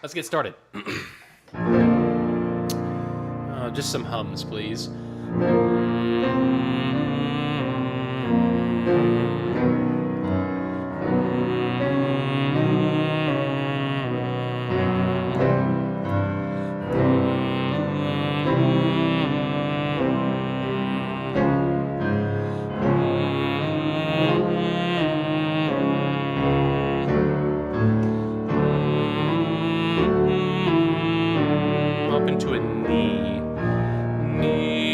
let's get started. Just some hums, please. Up into a knee. Knee.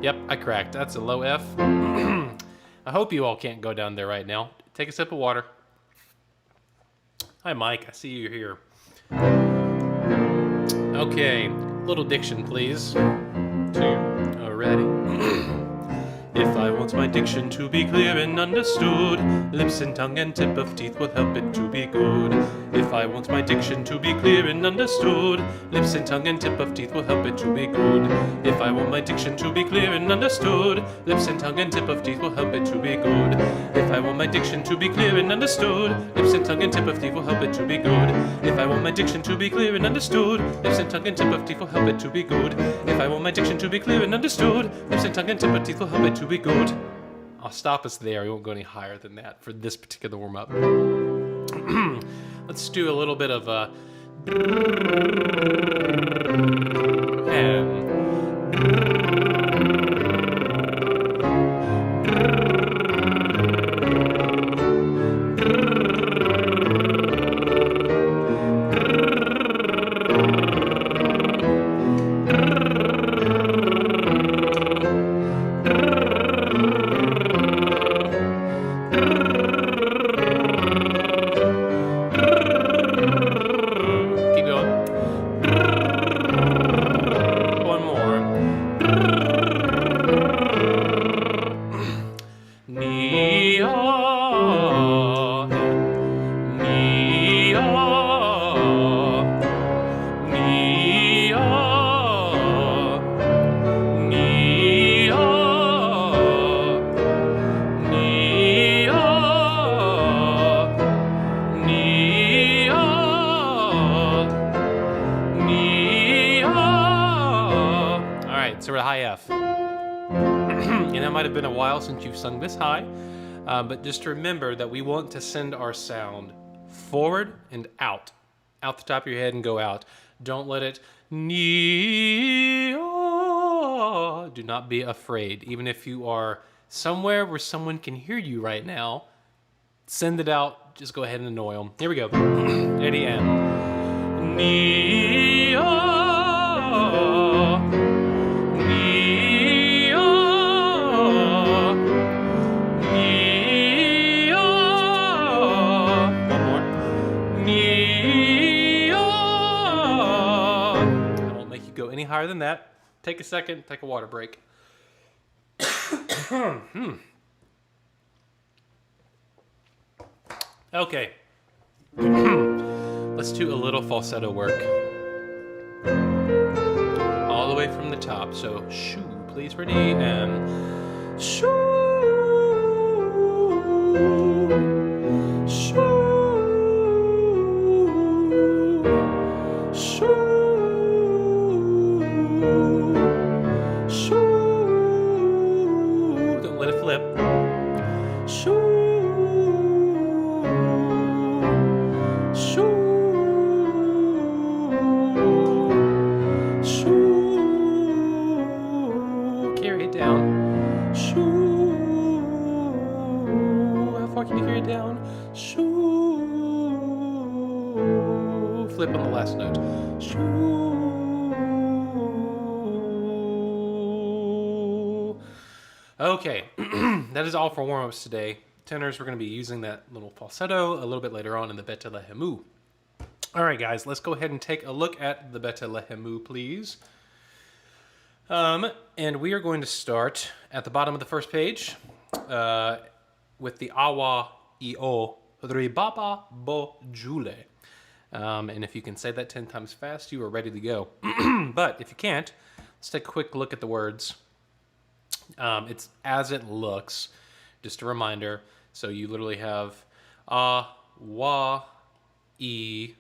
Yep, I cracked. That's a low F. I hope you all can't go down there right now. Take a sip of water. Hi, Mike. I see you here. Okay, little diction, please. 2. Alrighty. If I want my diction to be clear and understood, lips and tongue and tip of teeth will help it to be good. If I want my diction to be clear and understood, lips and tongue and tip of teeth will help it to be good. If I want my diction to be clear and understood, lips and tongue and tip of teeth will help it to be good. If I want my diction to be clear and understood, lips and tongue and tip of teeth will help it to be good. If I want my diction to be clear and understood, lips and tongue and tip of teeth will help it to be good. If I want my diction to be clear and understood, lips and tongue and tip of teeth will help it to be good. I'll stop us there. We won't go any higher than that for this particular warm-up. Let's do a little bit of and so we're at high F. And it might have been a while since you've sung this high, but just remember that we want to send our sound forward and out the top of your head and go out. Don't let it do not be afraid. Even if you are somewhere where someone can hear you right now, send it out. Just go ahead and annoy them. Here we go. Ready and any higher than that. Take a second, take a water break. Okay. Let's do a little falsetto work. All the way from the top. So, shoo, please, ready, and shoo, shoo, shoo. Don't let it flip. Shoo, Shoo. Shoo. Carry it down. Shoo. How far can you carry it down? Shoo. Flip on the last note. Shoo. Okay, that is all for warm-ups today. Tenors, we're going to be using that little falsetto a little bit later on in the Betelehemu. All right, guys, let's go ahead and take a look at the Betelehemu, please. And we are going to start at the bottom of the first page with the awa io ribaba bo jule. And if you can say that 10 times fast, you are ready to go. But if you can't, let's take a quick look at the words. It's as it looks, just a reminder. So you literally have wa, e.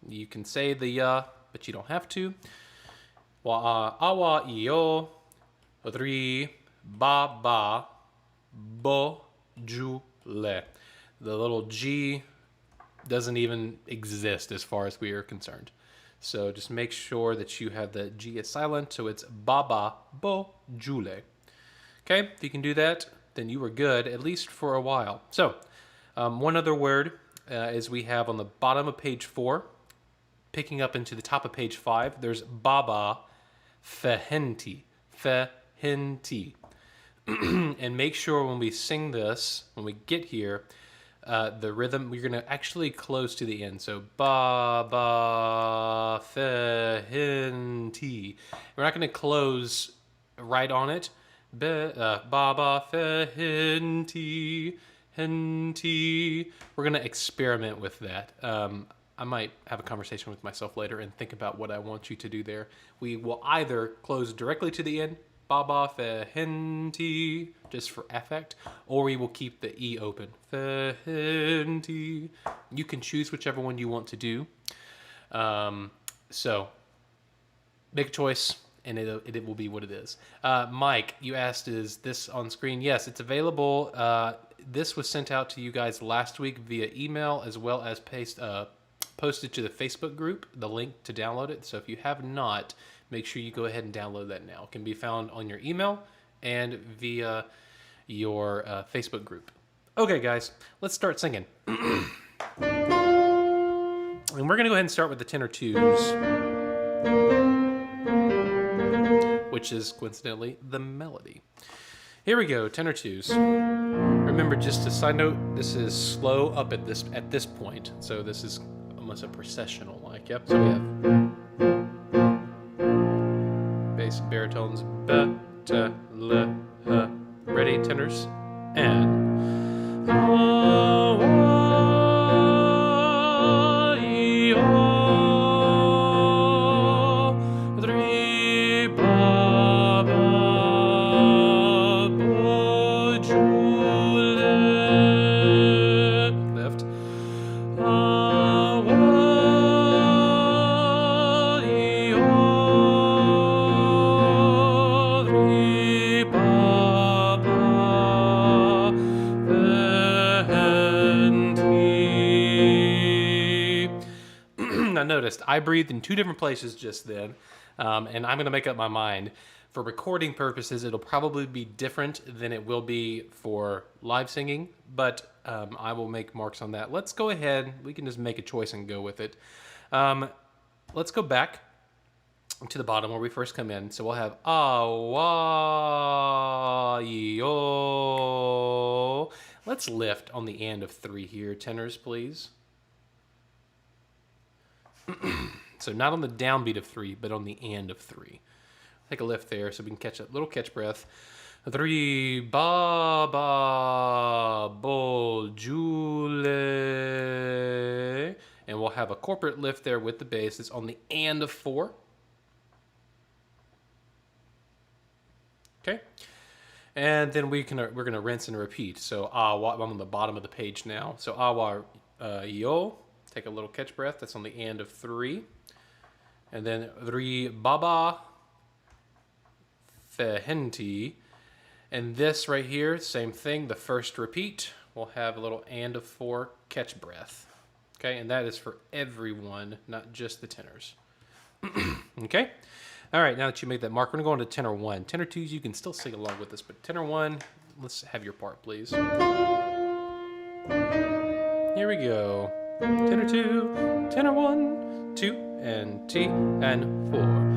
You can say the but you don't have to. Wa, awa, io, ri, ba, ba, bo, ju, le. The little G doesn't even exist as far as we are concerned. So just make sure that you have the G is silent, so it's ba, ba, bo, ju, le. Okay, if you can do that, then you are good, at least for a while. So, one other word is we have on the bottom of page 4, picking up into the top of page 5, there's baba fehenti. Fehenti. And make sure when we sing this, when we get here, the rhythm, we're going to actually close to the end. So, baba fehenti. We're not going to close right on it. Baba fehenti, henti. We're going to experiment with that. I might have a conversation with myself later and think about what I want you to do there. We will either close directly to the end, baba fehenti, just for effect, or we will keep the E open. Fehenti. You can choose whichever one you want to do. So, make a choice. And it will be what it is. Mike, you asked, is this on screen? Yes, it's available. This was sent out to you guys last week via email, as well as posted to the Facebook group, the link to download it. So if you have not, make sure you go ahead and download that now. It can be found on your email and via your Facebook group. Okay, guys, let's start singing. And we're going to go ahead and start with the tenor twos, which is coincidentally the melody. Here we go, tenor twos. Remember, just a side note, this is slow up at this point, so this is almost a processional like. Yep. So we have bass, baritones, ready, tenors, and I noticed I breathed in 2 different places just then, and I'm going to make up my mind. For recording purposes, it'll probably be different than it will be for live singing, but I will make marks on that. Let's go ahead. We can just make a choice and go with it. Let's go back to the bottom where we first come in. So we'll have awa-yo. Let's lift on the end of 3 here, tenors, please. So not on the downbeat of 3, but on the end of 3. Take a lift there so we can catch a little catch breath. 3 ba ba bo jule, and we'll have a corporate lift there with the bass. It's on the and of 4. Okay, and then we're gonna rinse and repeat. So awa, I'm on the bottom of the page now. So awa yo. Take a little catch breath. That's on the and of 3. And then 3 baba fehenti. And this right here, same thing. The first repeat, we'll have a little and of 4 catch breath. Okay, and that is for everyone, not just the tenors. Okay? All right, now that you made that mark, we're going to go into tenor 1. Tenor 2s, you can still sing along with us, but tenor 1, let's have your part, please. Here we go. Tenor 2, tenor 1, 2, and T, and 4.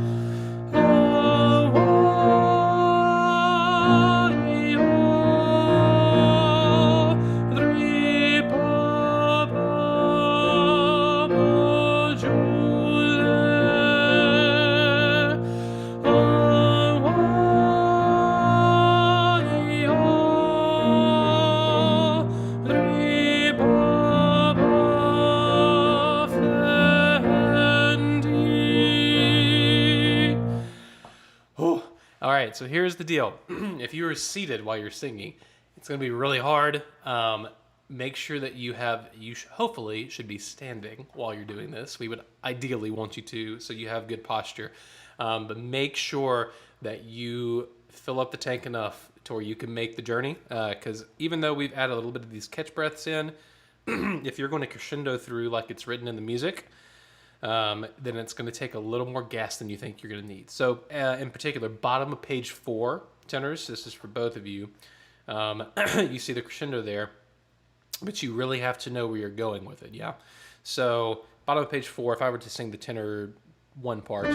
All right, so here's the deal. If you are seated while you're singing, it's going to be really hard. Make sure that you hopefully should be standing while you're doing this. We would ideally want you to, so you have good posture. But make sure that you fill up the tank enough to where you can make the journey. Because even though we've added a little bit of these catch breaths in, if you're going to crescendo through like it's written in the music, then it's going to take a little more gas than you think you're going to need. So in particular, bottom of page 4, tenors, this is for both of you. You see the crescendo there, but you really have to know where you're going with it, yeah? So bottom of page 4, if I were to sing the tenor 1 part,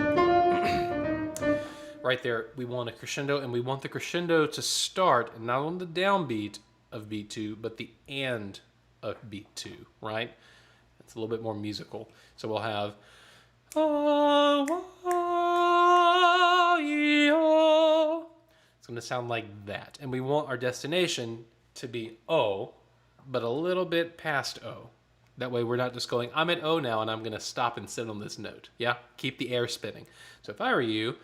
right there, we want a crescendo, and we want the crescendo to start not on the downbeat of beat 2, but the and of beat 2, right? It's a little bit more musical. So we'll have it's going to sound like that. And we want our destination to be O, but a little bit past O. That way we're not just going, I'm at O now and I'm going to stop and sit on this note. Yeah? Keep the air spinning. So if I were you,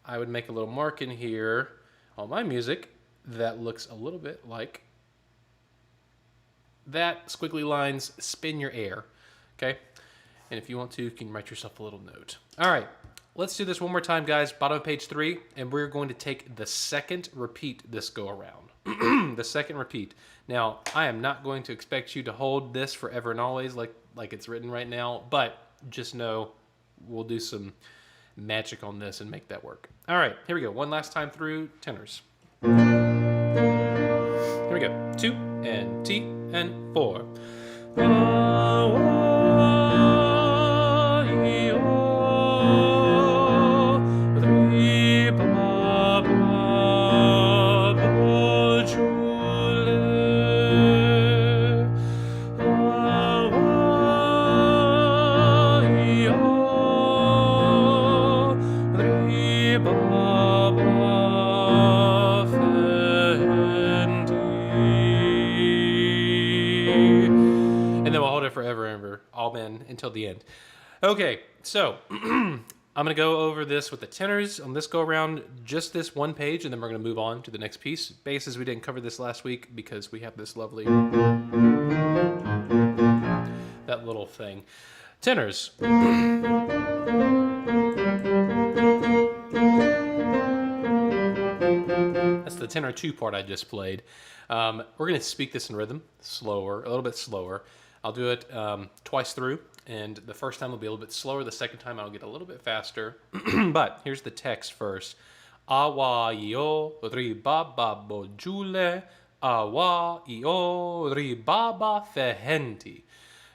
I would make a little mark in here on my music that looks a little bit like that. Squiggly lines, spin your air. Okay? And if you want to, you can write yourself a little note. All right, let's do this one more time, guys. Bottom of page 3, and we're going to take the second repeat this go around. The second repeat. Now, I am not going to expect you to hold this forever and always like it's written right now, but just know we'll do some magic on this and make that work. All right, here we go. One last time through tenors. Here we go. 2, and T, and 4. Until the end. Okay, so I'm going to go over this with the tenors on this go around, just this one page, and then we're going to move on to the next piece. Basses, we didn't cover this last week because we have this lovely, that little thing. Tenors. That's the tenor 2 part I just played. We're going to speak this in rhythm, slower, a little bit slower. I'll do it twice through. And the first time will be a little bit slower. The second time I'll get a little bit faster. But here's the text first. Awa io ri baba bojule. Awa io ri baba fehenti.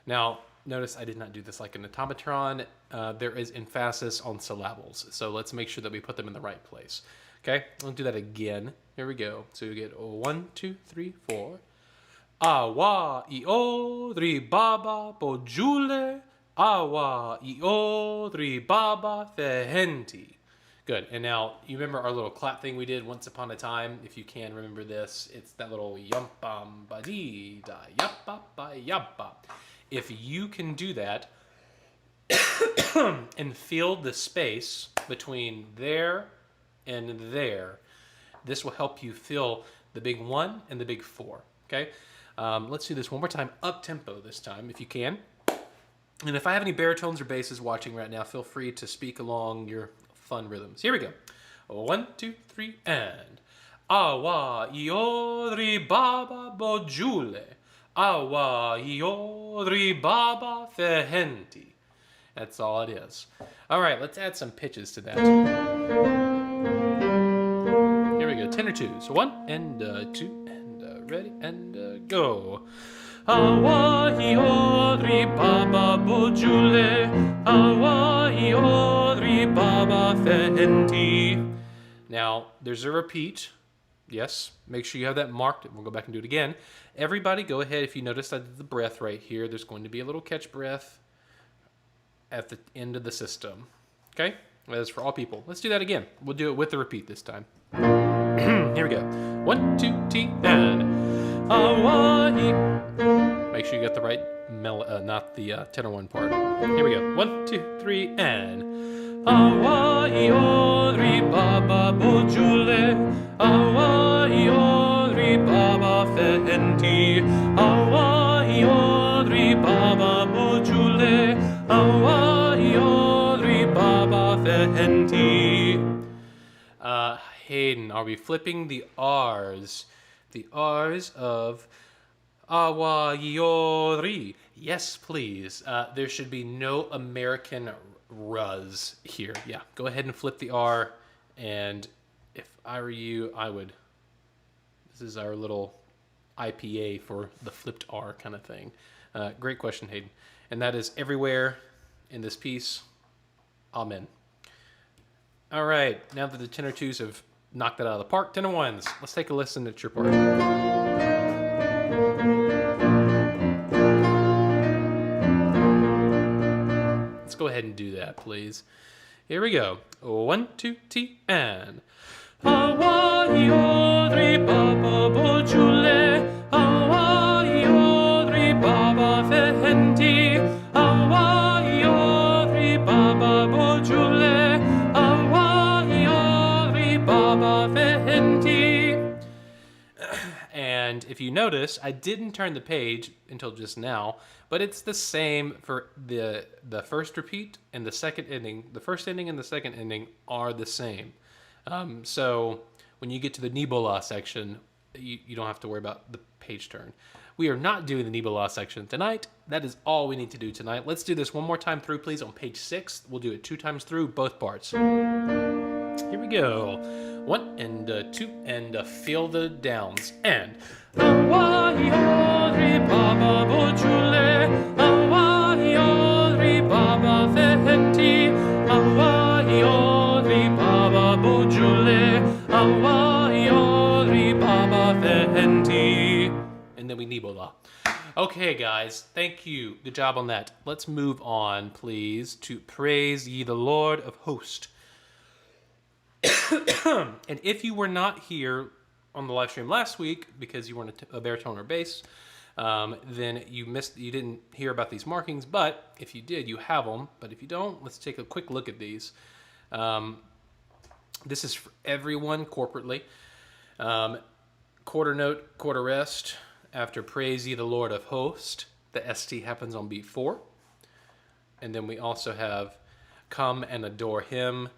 Now, notice I did not do this like an automatron. There is emphasis on syllables. So let's make sure that we put them in the right place. Okay, I'll do that again. Here we go. So we get 1, 2, 3, 4. Awa io ri baba bojule. Awa io ri baba fehenti. Good. And now, you remember our little clap thing we did once upon a time? If you can remember this, it's that little yumpam ba dee da yappa ba yappa. If you can do that and fill the space between there and there, this will help you fill the big 1 and the big 4. Okay? Let's do this one more time, up tempo this time, if you can. And if I have any baritones or basses watching right now, feel free to speak along your fun rhythms. Here we go. 1, 2, 3, and. Awa io ri baba bojule. Awa yodri baba fehenti. That's all it is. All right, let's add some pitches to that. Here we go, tenor twos. 1 and 2 and ready and go. Awa yodri baba bojule. Awa yodri baba fehenti. Now, there's a repeat. Yes, make sure you have that marked. We'll go back and do it again. Everybody go ahead. If you notice I did the breath right here, there's going to be a little catch breath at the end of the system. Okay? That is for all people. Let's do that again. We'll do it with the repeat this time. Here we go. 1, 2, T, and Hawaii. Make sure you get the right not the tenor one part. Here we go. 1, 2, 3, and Hawaii ori baba bojule. Hawaii ori baba fehenti. Hawaii ori baba bojule. Hawaii ori baba fehenti. Hayden, are we flipping the R's? The R's of Awaiori. Yes, please. There should be no American R's here. Yeah, go ahead and flip the R. And if I were you, I would. This is our little IPA for the flipped R kind of thing. Great question, Hayden. And that is everywhere in this piece. Amen. All right, now that the tenor twos have knocked that out of the park, tenor ones, let's take a listen at your part. Let's go ahead and do that, please. Here we go. 1, 2, T, and Hawaii odri baba bojule. Hawaii odri baba fehenti. Hawaii odri baba bojule. Hawaii odri baba fehenti. And if you notice, I didn't turn the page until just now, but it's the same for the first repeat and the second ending. The first ending and the second ending are the same. So when you get to the Nibola section, you don't have to worry about the page turn. We are not doing the Nibola section tonight. That is all we need to do tonight. Let's do this one more time through, please, on page 6. We'll do it 2 times through, both parts. Here we go. 1 and 2 and feel the downs. And Hawaii odri baba bojule. Hawaii odri baba fehenti. Hawaii odri baba bojule. Hawaii odri baba fehenti. And then we Nibola. Okay, guys, thank you. Good job on that. Let's move on, please, to Praise Ye the Lord of Hosts. And if you were not here on the live stream last week because you weren't a baritone or bass, then you didn't hear about these markings. But if you did, you have them. But if you don't, let's take a quick look at these. This is for everyone corporately. Quarter note, quarter rest. After Praise Ye the Lord of Hosts, the ST happens on beat 4. And then we also have Come and Adore Him.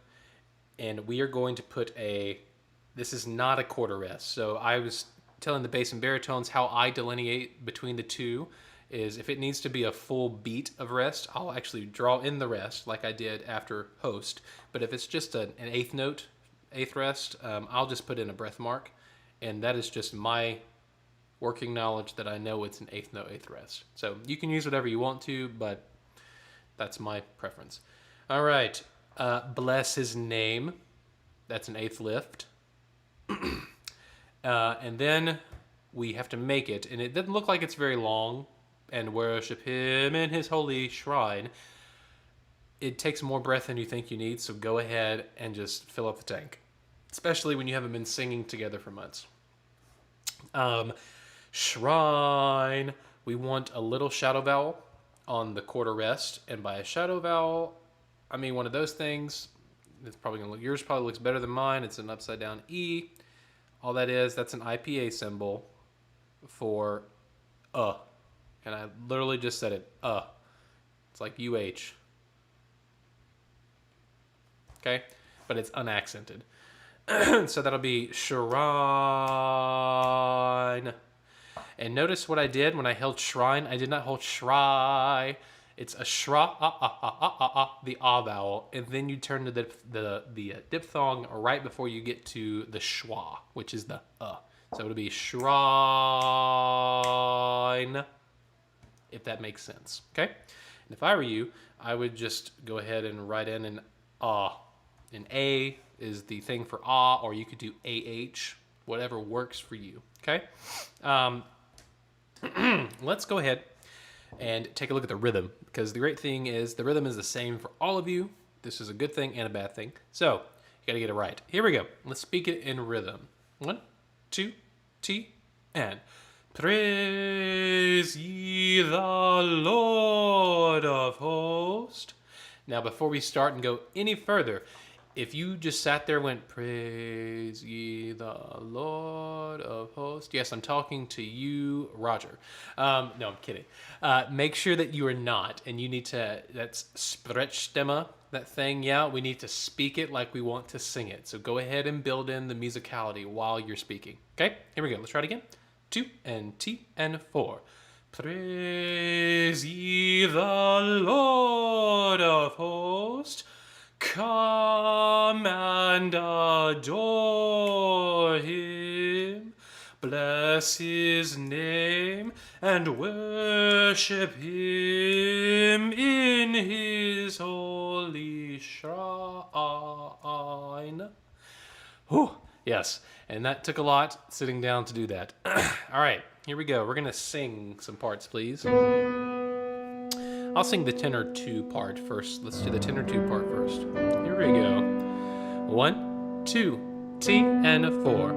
And we are going to put this is not a quarter rest. So I was telling the bass and baritones how I delineate between the two is if it needs to be a full beat of rest, I'll actually draw in the rest like I did after Host. But if it's just an eighth note, eighth rest, I'll just put in a breath mark. And that is just my working knowledge that I know it's an eighth note, eighth rest. So you can use whatever you want to, but that's my preference. All right. Bless His Name. That's an eighth lift. And then we have to make it. And it doesn't look like it's very long. And worship Him in His holy shrine. It takes more breath than you think you need. So go ahead and just fill up the tank. Especially when you haven't been singing together for months. Shrine. We want a little shadow vowel on the quarter rest. And by a shadow vowel, I mean one of those things. It's probably gonna look. Yours probably looks better than mine. It's an upside down E. All that is, that's an IPA symbol for And I literally just said it. It's like UH. Okay, but it's unaccented. So that'll be shrine. And notice what I did when I held shrine. I did not hold shry. It's a shra, the ah vowel, and then you turn to the diphthong right before you get to the schwa, which is the So it'll be shrine, if that makes sense. Okay. And if I were you, I would just go ahead and write in an ah. And A is the thing for ah, or you could do AH, whatever works for you. Okay. Let's go ahead and take a look at the rhythm, because the great thing is the rhythm is the same for all of you. This is a good thing and a bad thing. So you got to get it right. Here we go. Let's speak it in rhythm. 1, 2, T, and praise ye the Lord of hosts. Now, before we start and go any further, if you just sat there and went, praise ye the Lord of hosts. Yes, I'm talking to you, Roger. No, I'm kidding. Make sure that you are not, and you need to, that's Sprechstimme, that thing, yeah, we need to speak it like we want to sing it. So go ahead and build in the musicality while you're speaking. Okay, here we go. Let's try it again. 2 and T and 4. Praise ye the Lord of hosts. Come and adore him, bless his name, and worship him in his holy shrine. Whew, yes, and that took a lot sitting down to do that. All right, here we go. We're going to sing some parts, please. I'll sing the tenor 2 part first. Let's do the tenor 2 part first. Here we go. 1, 2, T, and 4.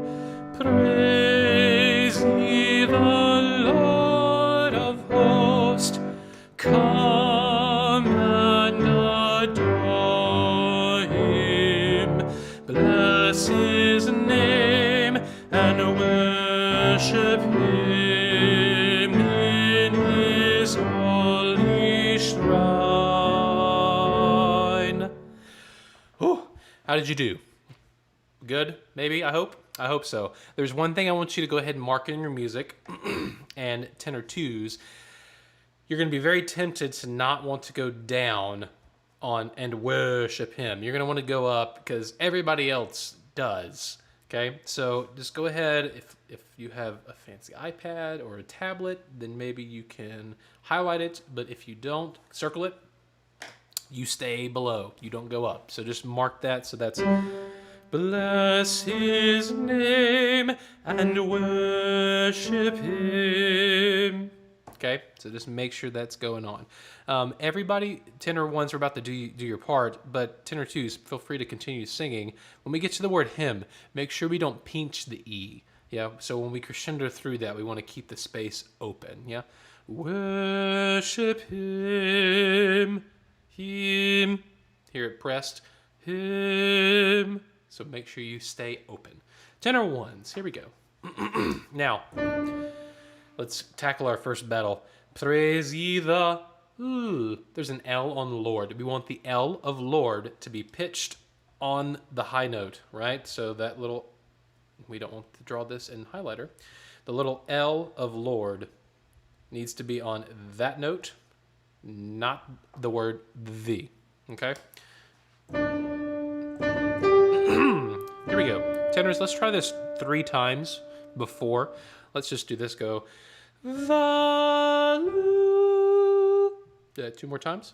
Praise ye the Lord of hosts. Come and adore him. Bless his name and worship him in his holy shrine. Oh, how did you do? Good, maybe, I hope? I hope so. There's one thing I want you to go ahead and mark in your music, and tenor 2s. You're going to be very tempted to not want to go down on and worship him. You're going to want to go up because everybody else does. Okay, so just go ahead. If you have a fancy iPad or a tablet, then maybe you can highlight it. But if you don't, circle it. You stay below. You don't go up. So just mark that. So that's bless his name and worship him. Okay, so just make sure that's going on. Everybody, tenor 1s are about to do your part, but tenor 2s, feel free to continue singing. When we get to the word him, make sure we don't pinch the E. Yeah, so when we crescendo through that, we want to keep the space open. Yeah, worship him, him. Hear it pressed, him. So make sure you stay open. Tenor 1s, here we go. Now, let's tackle our first battle. Praise ye the... there's an L on Lord. We want the L of Lord to be pitched on the high note, right? So that little... We don't want to draw this in highlighter. The little L of Lord needs to be on that note, not the word the. Okay? Here we go. Tenors, let's try this 3 times before. Let's just do this. Go. The. 2 more times.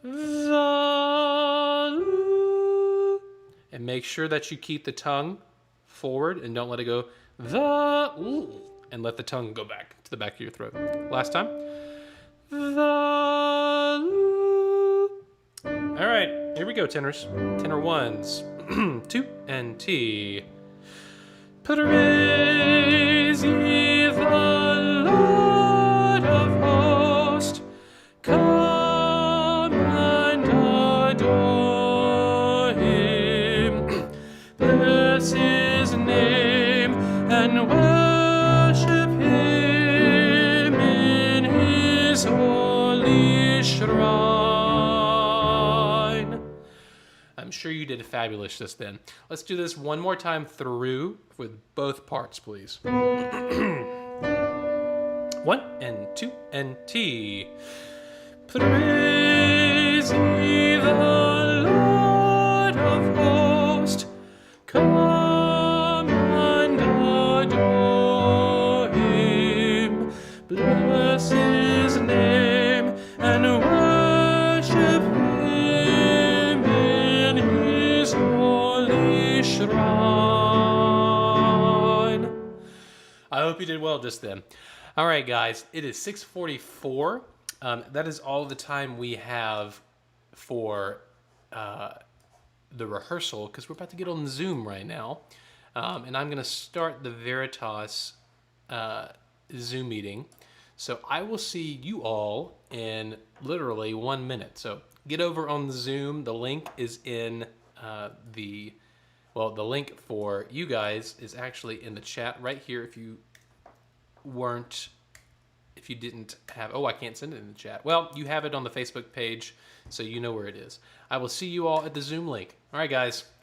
The. And make sure that you keep the tongue forward and don't let it go. The. And let the tongue go back to the back of your throat. Last time. The. All right. Here we go, tenors. Tenor 1s. 2 and T. Praise ye the Lord of hosts. Come and adore him. Bless his name and worship him in his holy shrine. I'm sure you did fabulous just then. Let's do this one more time through with both parts, please. 1 and 2 and T. Praise ye the Lord of hosts. Come and adore him. Bless his name and worship him in his holy shrine. I hope you did well just then. All right, guys, it is 6:44. That is all the time we have for the rehearsal, because we're about to get on Zoom right now. And I'm going to start the Veritas Zoom meeting. So I will see you all in literally 1 minute. So get over on the Zoom. The link is in the link for you guys is actually in the chat right here. If you didn't have, I can't send it in the chat. Well, you have it on the Facebook page, so you know where it is. I will see you all at the Zoom link. All right, guys.